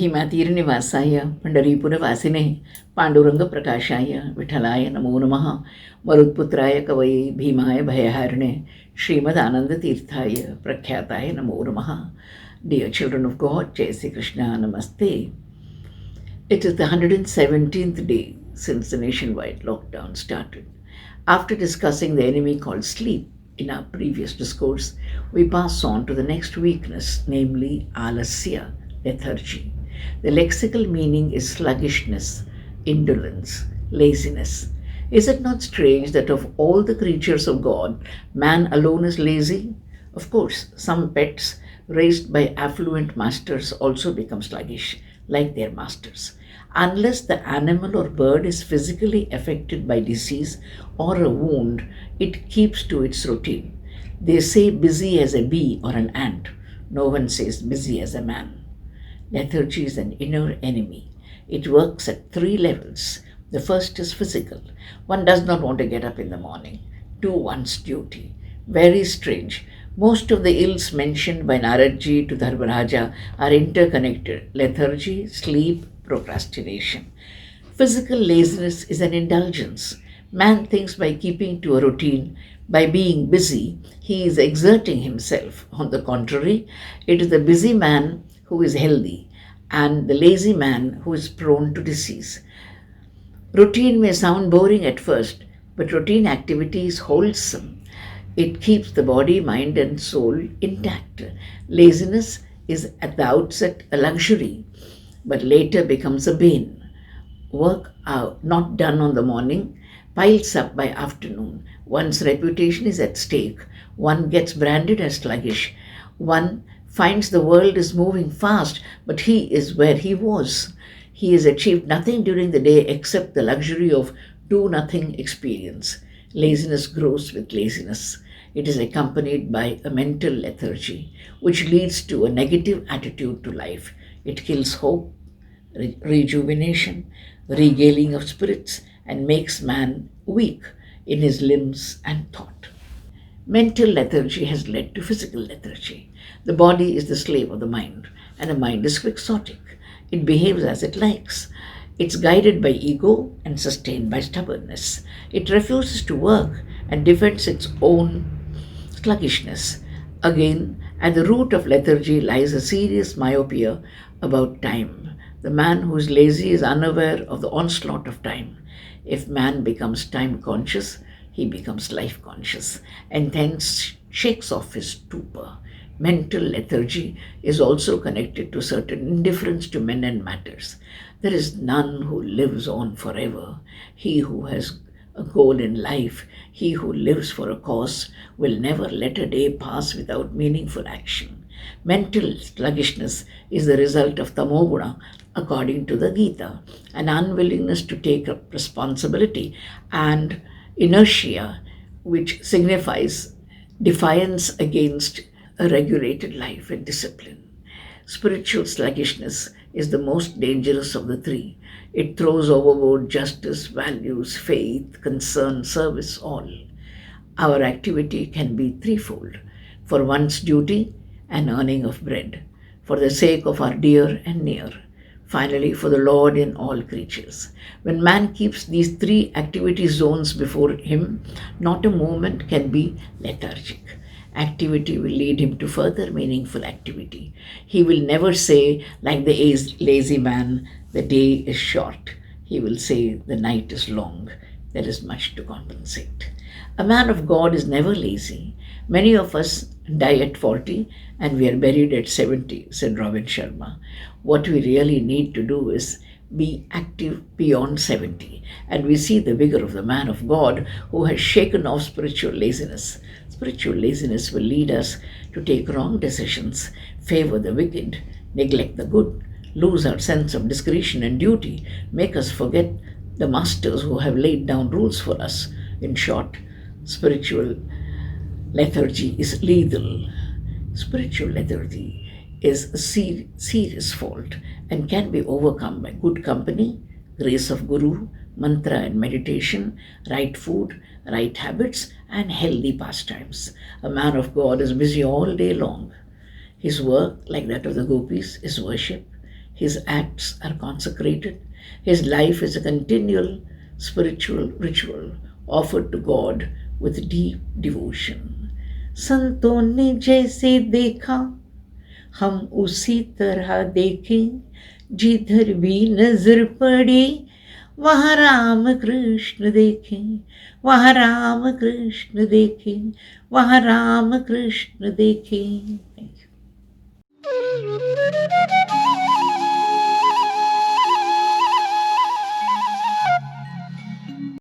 भीमातीरनिवासाय पंढरीपुरवासिने पांडुरंगप्रकाशाय विठलाय नमो नमः. मरुत्पुत्राय कवये भीमाय भयहारिणे श्रीमदानंदतीर्थाय प्रख्याताय नमो नमः. Dear children of God, Jai Sri Krishna, Namaste. It is the 117th day since the nationwide lockdown started. After discussing the enemy called sleep in our previous discourse, we pass on to the next weakness, namely alasya, lethargy. The lexical meaning is sluggishness, indolence, laziness. Is it not strange that of all the creatures of God, man alone is lazy? Of course, some pets raised by affluent masters also become sluggish, like their masters. Unless the animal or bird is physically affected by disease or a wound, it keeps to its routine. They say busy as a bee or an ant. No one says busy as a man. Lethargy is an inner enemy. It works at 3 levels. The first is physical. One does not want to get up in the morning, do one's duty. Very strange. Most of the ills mentioned by Naradji to Dharmaraja are interconnected: lethargy, sleep, procrastination. Physical laziness is an indulgence. Man thinks by keeping to a routine, by being busy, he is exerting himself. On the contrary, it is the busy man who is healthy and the lazy man who is prone to disease. Routine may sound boring at first, but routine activity is wholesome. It keeps the body, mind, and soul intact. Laziness is at the outset a luxury, but later becomes a bane. Work out not done on the morning piles up by afternoon. One's reputation is at stake. One gets branded as sluggish. One finds the world is moving fast, but he is where he was. He has achieved nothing during the day except the luxury of do-nothing experience. Laziness grows with laziness. It is accompanied by a mental lethargy, which leads to a negative attitude to life. It kills hope, rejuvenation, regaling of spirits, and makes man weak in his limbs and thought. Mental lethargy has led to physical lethargy. The body is the slave of the mind, and the mind is quixotic. It behaves as it likes. It's guided by ego and sustained by stubbornness. It refuses to work and defends its own sluggishness. Again, at the root of lethargy lies a serious myopia about time. The man who is lazy is unaware of the onslaught of time. If man becomes time conscious, he becomes life conscious and hence shakes off his stupor. Mental lethargy is also connected to certain indifference to men and matters. There is none who lives on forever. He who has a goal in life, he who lives for a cause, will never let a day pass without meaningful action. Mental sluggishness is the result of tamoguna, according to the Gita, an unwillingness to take up responsibility, and inertia, which signifies defiance against a regulated life and discipline. Spiritual sluggishness is the most dangerous of the 3. It throws overboard justice, values, faith, concern, service, all. Our activity can be threefold: for one's duty and earning of bread, for the sake of our dear and near, finally for the Lord in all creatures. When man keeps these 3 activity zones before him, not a moment can be lethargic. Activity will lead him to further meaningful activity. He will never say, like the lazy man, the day is short. He will say, the night is long. There is much to compensate. A man of God is never lazy. Many of us die at 40 and we are buried at 70, said Robin Sharma. What we really need to do is be active beyond 70, and we see the vigor of the man of God who has shaken off spiritual laziness. Spiritual laziness will lead us to take wrong decisions, favor the wicked, neglect the good, lose our sense of discretion and duty, make us forget the masters who have laid down rules for us. In short, spiritual lethargy is lethal. Spiritual lethargy is a serious fault and can be overcome by good company, grace of Guru, mantra and meditation, right food, right habits, and healthy pastimes. A man of God is busy all day long. His work, like that of the gopis, is worship. His acts are consecrated. His life is a continual spiritual ritual offered to God with deep devotion. संतों ने जैसे देखा हम उसी तरह देखें, जिधर भी नजर पड़े वहाँ राम कृष्ण देखें, वहाँ राम कृष्ण देखें, वहाँ राम कृष्ण देखें. Thank you.